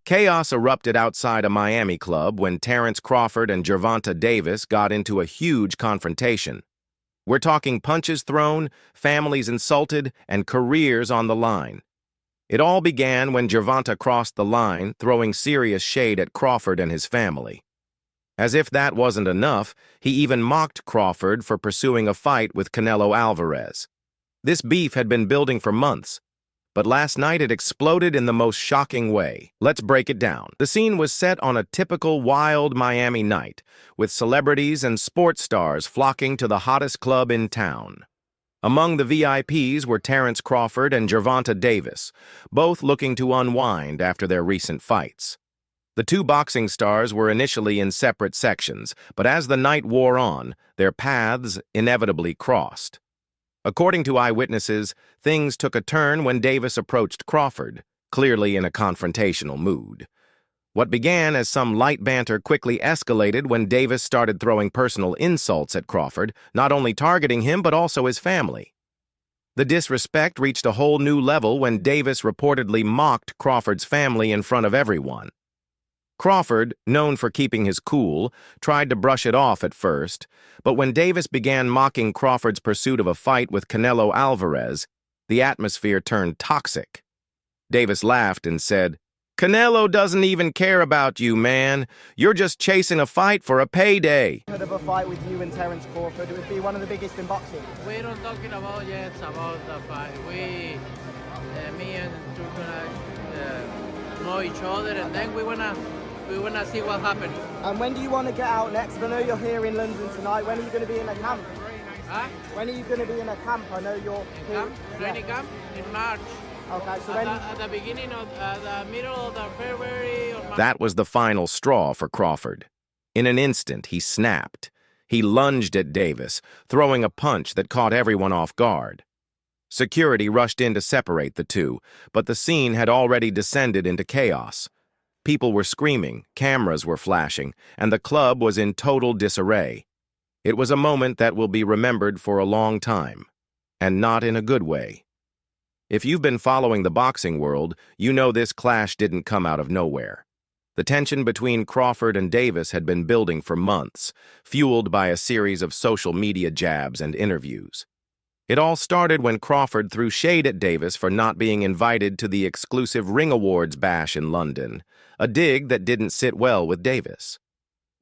Chaos erupted outside a Miami club when Terence Crawford and Gervonta Davis got into a huge confrontation. We're talking punches thrown, families insulted, and careers on the line. It all began when Gervonta crossed the line, throwing serious shade at Crawford and his family. As if that wasn't enough, he even mocked Crawford for pursuing a fight with Canelo Alvarez. This beef had been building for months, but last night it exploded in the most shocking way. Let's break it down. The scene was set on a typical wild Miami night, with celebrities and sports stars flocking to the hottest club in town. Among the VIPs were Terence Crawford and Gervonta Davis, both looking to unwind after their recent fights. The two boxing stars were initially in separate sections, but as the night wore on, their paths inevitably crossed. According to eyewitnesses, things took a turn when Davis approached Crawford, clearly in a confrontational mood. What began as some light banter quickly escalated when Davis started throwing personal insults at Crawford, not only targeting him but also his family. The disrespect reached a whole new level when Davis reportedly mocked Crawford's family in front of everyone. Crawford, known for keeping his cool, tried to brush it off at first, but when Davis began mocking Crawford's pursuit of a fight with Canelo Alvarez, the atmosphere turned toxic. Davis laughed and said, "Canelo doesn't even care about you, man. You're just chasing a fight for a payday." Of a fight with you and Terence Crawford, it would be one of the biggest in boxing. We're not talking about yet about the fight. Me and you gonna know each other, and then we wanna see what happens. And when do you want to get out next? I know you're here in London tonight. When are you going to be in a camp? Huh? When are you going to be in a camp? I know you're here. Training camp in March. Okay, so at the beginning of the middle of the February or March. That was the final straw for Crawford. In an instant, he snapped. He lunged at Davis, throwing a punch that caught everyone off guard. Security rushed in to separate the two, but the scene had already descended into chaos. People were screaming, cameras were flashing, and the club was in total disarray. It was a moment that will be remembered for a long time, and not in a good way. If you've been following the boxing world, you know this clash didn't come out of nowhere. The tension between Crawford and Davis had been building for months, fueled by a series of social media jabs and interviews. It all started when Crawford threw shade at Davis for not being invited to the exclusive Ring Awards bash in London, a dig that didn't sit well with Davis.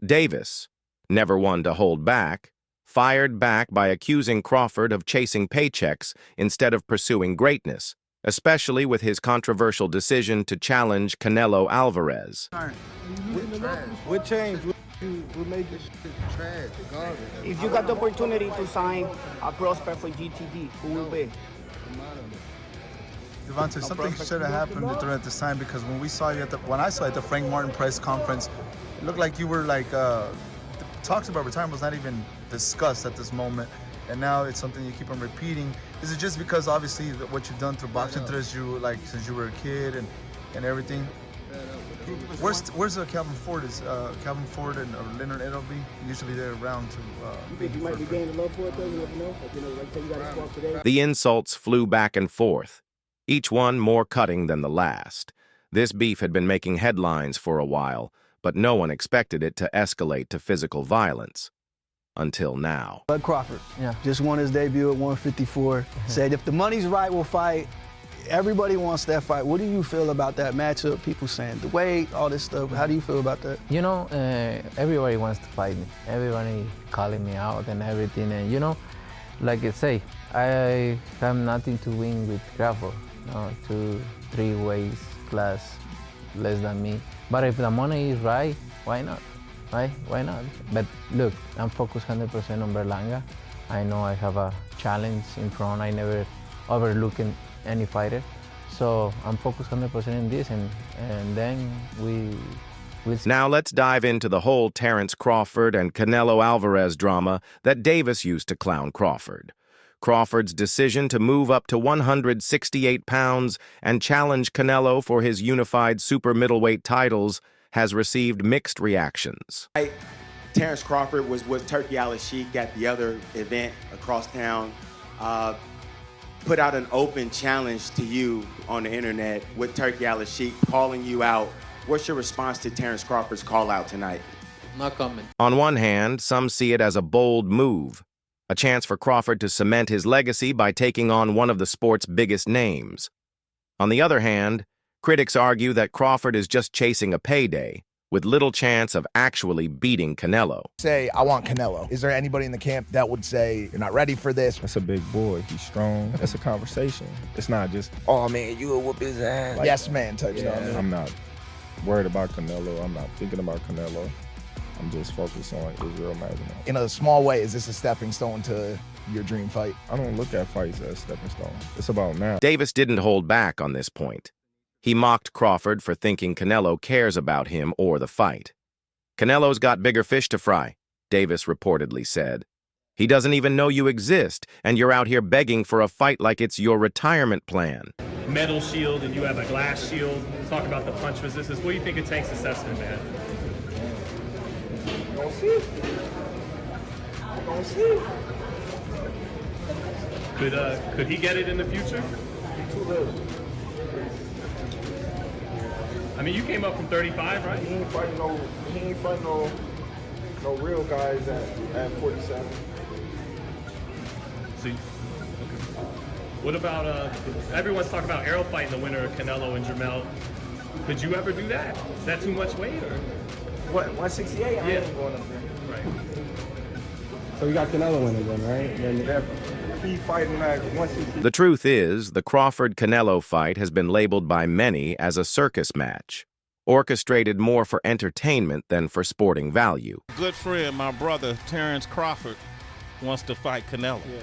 Davis, never one to hold back, fired back by accusing Crawford of chasing paychecks instead of pursuing greatness, especially with his controversial decision to challenge Canelo Alvarez. What changed? What made this trash? If you got the opportunity to sign a prospect for GTD, who will be? Gervonta, something should have happened during this time, because when I saw you at the Frank Martin press conference, it looked like you were like the talks about retirement was not even discussed at this moment, and now it's something you keep on repeating. Is it just because obviously what you've done through boxing since you were a kid and everything? Where's Calvin Ford? Is Calvin Ford and Leonard Edelby usually they're around to? You think you might be gaining love for it though? You never know. Like say you got a squad today. The insults flew back and forth, each one more cutting than the last. This beef had been making headlines for a while, but no one expected it to escalate to physical violence. Until now. Bud Crawford, just won his debut at 154. Said if the money's right, we'll fight. Everybody wants that fight. What do you feel about that matchup? People saying the weight, all this stuff. How do you feel about that? You know, everybody wants to fight me. Everybody calling me out and everything. And you know, like I say, I have nothing to win with Crawford. 2-3 weights class less than me. But if the money is right, why not? Right? Why not? But look, I'm focused 100% on Berlanga. I know I have a challenge in front. I never overlook any fighter. So I'm focused 100% in this, and then we'll see. Now let's dive into the whole Terence Crawford and Canelo Alvarez drama that Davis used to clown Crawford. Crawford's decision to move up to 168 pounds and challenge Canelo for his unified super middleweight titles has received mixed reactions. Terence Crawford was with Turkey Al-Sheikh at the other event across town. Put out an open challenge to you on the internet with Turkey Al-Sheikh calling you out. What's your response to Terence Crawford's call out tonight? Not coming. On one hand, some see it as a bold move, a chance for Crawford to cement his legacy by taking on one of the sport's biggest names. On the other hand, critics argue that Crawford is just chasing a payday, with little chance of actually beating Canelo. Say, I want Canelo. Is there anybody in the camp that would say, you're not ready for this? That's a big boy. He's strong. That's a conversation. It's not just, oh, man, you will whoop his ass. Like, yes, man type stuff. I'm not worried about Canelo. I'm not thinking about Canelo. I'm just focused on Israel Magomedov. In a small way, is this a stepping stone to your dream fight? I don't look at fights as stepping stones. It's about now. Davis didn't hold back on this point. He mocked Crawford for thinking Canelo cares about him or the fight. Canelo's got bigger fish to fry, Davis reportedly said. He doesn't even know you exist, and you're out here begging for a fight like it's your retirement plan. Metal shield and you have a glass shield. Talk about the punch resistance. What do you think it takes to Seston, man? Gonna see. Gonna see. Could he get it in the future? Too little. I mean, you came up from 35, right? He ain't fighting no real guys at 47. See. Okay. What about everyone's talking about Errol fighting the winner of Canelo and Jermell. Could you ever do that? Is that too much weight or? What, 168? I ain't going up there. Right. So we got Canelo winning then, right? Then he fighting at 160. The truth is, the Crawford-Canelo fight has been labeled by many as a circus match, orchestrated more for entertainment than for sporting value. Good friend, my brother, Terence Crawford, wants to fight Canelo. Yeah.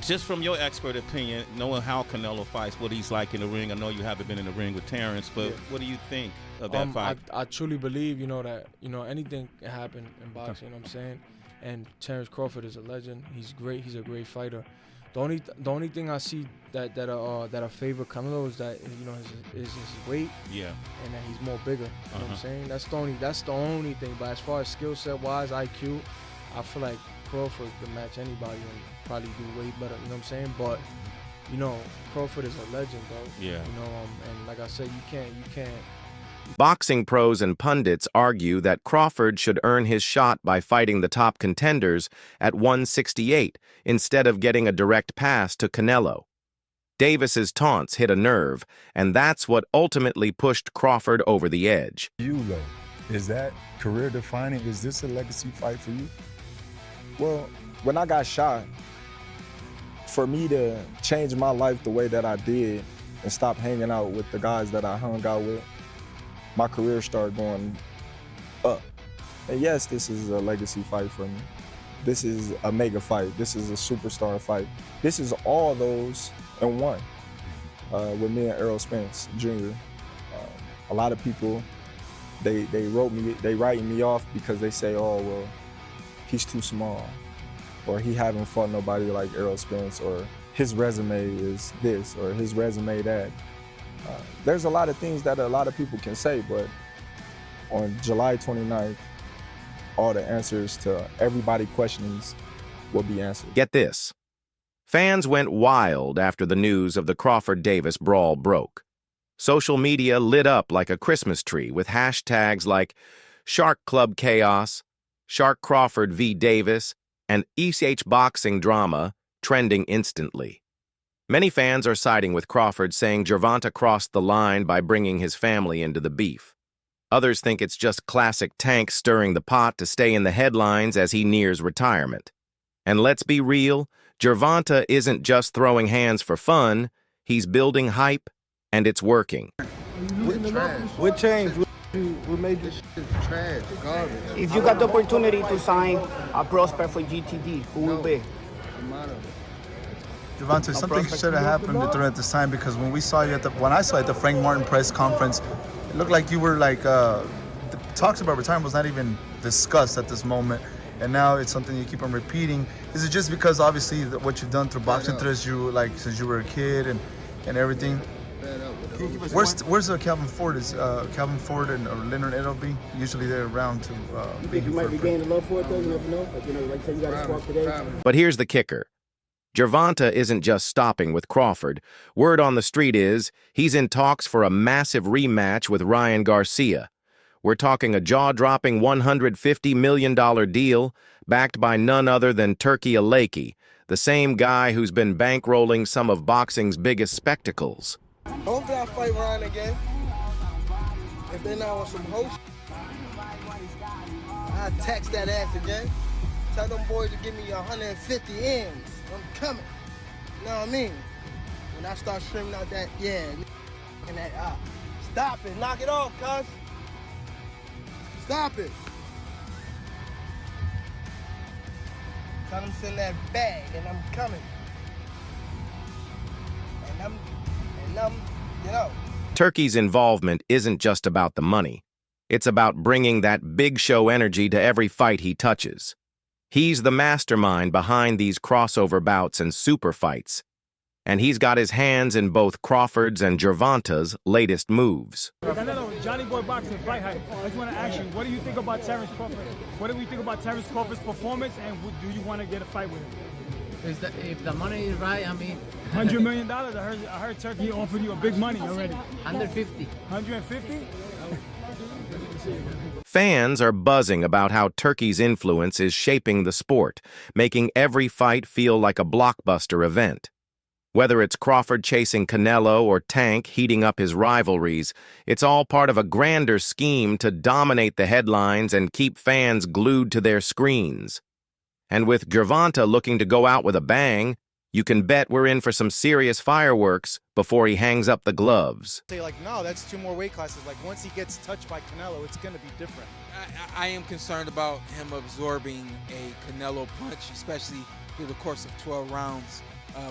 Just from your expert opinion, knowing how Canelo fights, what he's like in the ring, I know you haven't been in the ring with Terence, but what do you think of that fight? I truly believe, that, anything can happen in boxing, you know what I'm saying? And Terence Crawford is a legend. He's great. He's a great fighter. The only thing I see that I favor Canelo is that is his weight. Yeah. And that he's more bigger. You know what I'm saying? That's the only thing. But as far as skill set wise, IQ, I feel like Crawford could match anybody and probably do way better. You know what I'm saying? But Crawford is a legend, bro. Yeah. And like I said, you can't. Boxing pros and pundits argue that Crawford should earn his shot by fighting the top contenders at 168 instead of getting a direct pass to Canelo. Davis's taunts hit a nerve, and that's what ultimately pushed Crawford over the edge. You, though, is that career-defining? Is this a legacy fight for you? Well, when I got shot, for me to change my life the way that I did and stop hanging out with the guys that I hung out with, my career started going up. And yes, this is a legacy fight for me. This is a mega fight. This is a superstar fight. This is all those in one with me and Errol Spence Jr. A lot of people, they writing me off because they say, oh, well, he's too small, or he haven't fought nobody like Errol Spence, or his resume is this, or his resume that. There's a lot of things that a lot of people can say, but on July 29th, all the answers to everybody's questions will be answered. Get this. Fans went wild after the news of the Crawford-Davis brawl broke. Social media lit up like a Christmas tree with hashtags like Shark Club Chaos, Shark Crawford v. Davis, and ECH Boxing Drama trending instantly. Many fans are siding with Crawford, saying Gervonta crossed the line by bringing his family into the beef. Others think it's just classic Tank stirring the pot to stay in the headlines as he nears retirement. And let's be real, Gervonta isn't just throwing hands for fun, he's building hype, and it's working. What changed? What made this trash, garbage? If you got the opportunity to sign a prospect for GTD, who will be? Gervonta, something should have happened during this time, because when I saw you at the Frank Martin press conference, it looked like you were like the talks about retirement was not even discussed at this moment, and now it's something you keep on repeating. Is it just because obviously what you've done through boxing since you were a kid and everything? Where's Calvin Ford? Is Calvin Ford or Leonard Edelby? Usually they're around to. You think you might be gaining love for it though? You never know. Like, you know, like say you got a squawk today. But here's the kicker. Gervonta isn't just stopping with Crawford. Word on the street is he's in talks for a massive rematch with Ryan Garcia. We're talking a jaw-dropping $150 million deal backed by none other than Turki Aleki, the same guy who's been bankrolling some of boxing's biggest spectacles. Hopefully I fight Ryan again. If they're not on some host, I'll tax that ass again. Tell them boys to give me 150 M's. I'm coming. You know what I mean? When I start screaming out that, yeah, and that, stop it, knock it off, cuz. Stop it. Tell them send that bag, and I'm coming. And I'm, you know. Turki's involvement isn't just about the money. It's about bringing that big show energy to every fight he touches. He's the mastermind behind these crossover bouts and super fights, and he's got his hands in both Crawford's and Gervonta's latest moves. Johnny Boy Boxing Fight Hype. I just want to ask you, what do you think about Terence Crawford? What do we think about Terence Crawford's performance, and do you want to get a fight with him? If the money is right, I mean... $100 million? I heard Turkey offered you a big money already. 150. 150? Fans are buzzing about how Turkey's influence is shaping the sport, making every fight feel like a blockbuster event. Whether it's Crawford chasing Canelo or Tank heating up his rivalries, it's all part of a grander scheme to dominate the headlines and keep fans glued to their screens. And with Gervonta looking to go out with a bang, you can bet we're in for some serious fireworks before he hangs up the gloves. Say like, no, that's 2 more weight classes. Like once he gets touched by Canelo, it's going to be different. I am concerned about him absorbing a Canelo punch, especially through the course of 12 rounds.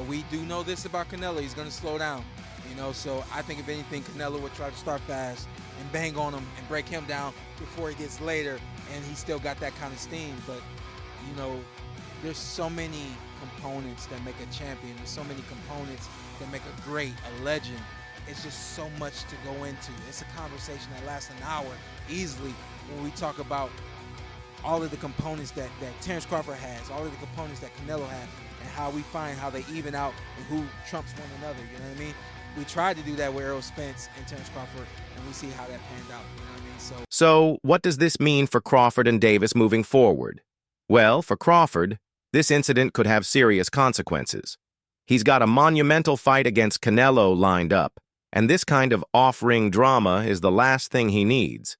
We do know this about Canelo. He's going to slow down, you know, so I think if anything, Canelo would try to start fast and bang on him and break him down before he gets later, and he still got that kind of steam. But, you know, there's so many components that make a champion. There's so many components that make a great, a legend. It's just so much to go into. It's a conversation that lasts an hour easily when we talk about all of the components that Terence Crawford has, all of the components that Canelo has, and how we find how they even out and who trumps one another, you know what I mean? We tried to do that with Errol Spence and Terence Crawford, and we see how that panned out, you know what I mean? So what does this mean for Crawford and Davis moving forward? Well, for Crawford, this incident could have serious consequences. He's got a monumental fight against Canelo lined up, and this kind of off-ring drama is the last thing he needs.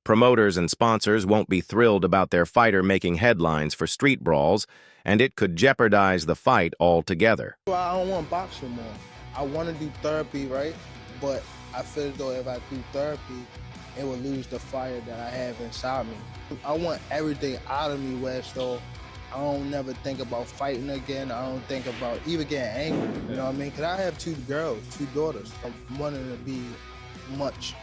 Promoters and sponsors won't be thrilled about their fighter making headlines for street brawls, and it could jeopardize the fight altogether. I don't want to box no more. I want to do therapy, right? But I feel as though if I do therapy, it will lose the fire that I have inside me. I want everything out of me, where so I don't never think about fighting again. I don't think about even getting angry, you know what I mean? Because I have 2 girls, 2 daughters. I'm wanting to be much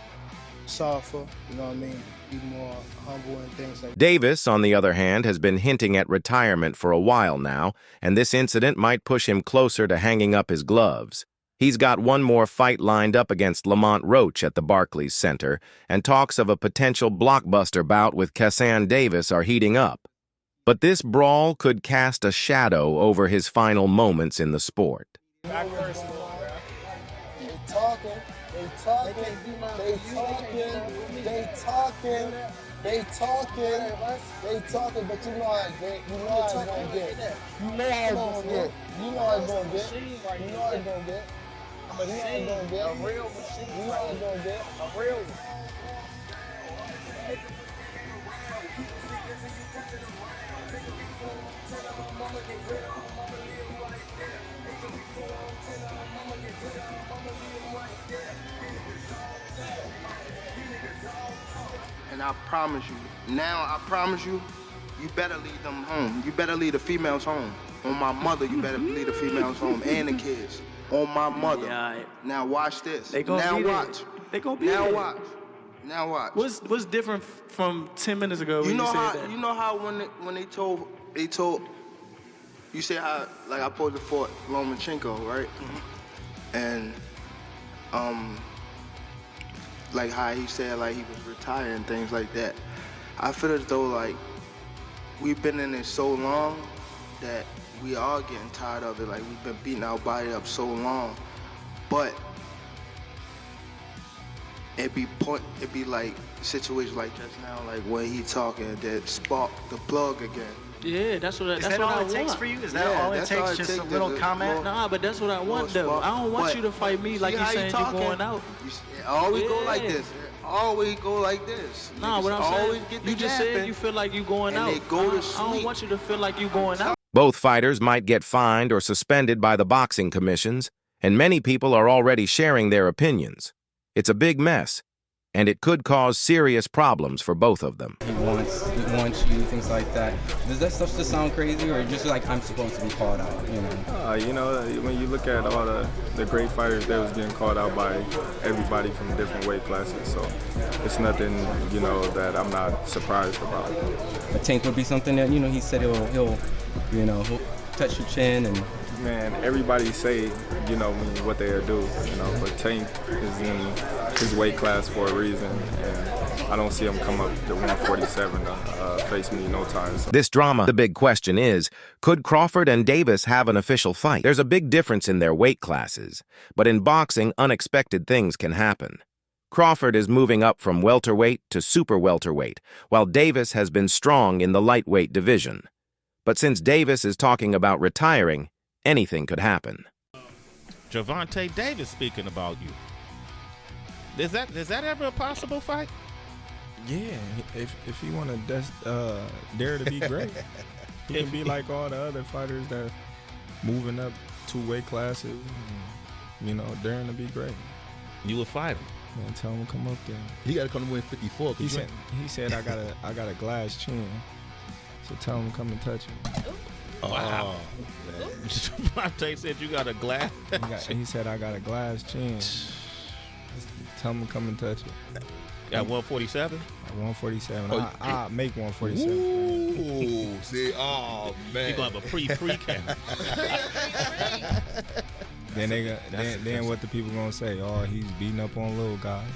softer, you know what I mean? Be more humble and things like that. Davis, on the other hand, has been hinting at retirement for a while now, and this incident might push him closer to hanging up his gloves. He's got one more fight lined up against Lamont Roach at the Barclays Center, and talks of a potential blockbuster bout with Kassan Davis are heating up. But this brawl could cast a shadow over his final moments in the sport. They talking, but you know how it's gonna get. You know how it's gonna get. You know how it's gonna get. You know how it's gonna get. But he ain't gonna get a real machine. You know how it's gonna get a real one. And I promise you, you better leave them home. You better leave the females home. On my mother, you better leave the females home and the kids. On my mother. Yeah, now watch this. They gonna now be watch. There. They gonna be now there. watch. Now watch. What's different from 10 minutes ago when you know you said how that? you know how when they told you say how like I supposed to fought Lomachenko, right? Mm-hmm. And like how he said like he was retired and things like that. I feel as though like we've been in it so long that we are getting tired of it. Like we've been beating our body up so long, but it be like situations like just now, like when he talking, that spark the plug again. Yeah, that's what I want. Is that all it takes for you? Is that all it takes? Just a little comment? Nah, but that's what I want though. I don't want you to fight me like you saying you're going out. It always go like this. Always go like this. Nah, what I'm saying, you just said you feel like you going out. They go to sleep. I don't want you to feel like you going out. Both fighters might get fined or suspended by the boxing commissions, and many people are already sharing their opinions. It's a big mess, and it could cause serious problems for both of them. He wants you, things like that. Does that stuff just sound crazy, or just like I'm supposed to be called out, you know? When you look at all the great fighters, they was getting called out by everybody from different weight classes, so it's nothing, that I'm not surprised about. A taint would be something that, he said he'll touch your chin and... Man, everybody say, what they'll do, but Tank is in his weight class for a reason, and I don't see him come up to 147 to face me no time. So. This drama, the big question is, could Crawford and Davis have an official fight? There's a big difference in their weight classes, but in boxing, unexpected things can happen. Crawford is moving up from welterweight to super welterweight, while Davis has been strong in the lightweight division. But since Davis is talking about retiring, anything could happen. Gervonta Davis speaking about you. Is that ever a possible fight? Yeah, if he want to dare to be great, he can be like all the other fighters that moving up 2 weight classes, daring to be great. You would fight him. Man, tell him to come up there. He got to come to win 54. He said I got a glass chin, so tell him to come and touch it. Wow. Gervonta said you got a glass. He said I got a glass chin. Tell him to come and touch it. At 147? At 147. I'll make 147. Ooh, see, oh man. You're gonna have a pre-camp. Then what the people gonna say? Oh, he's beating up on little guys.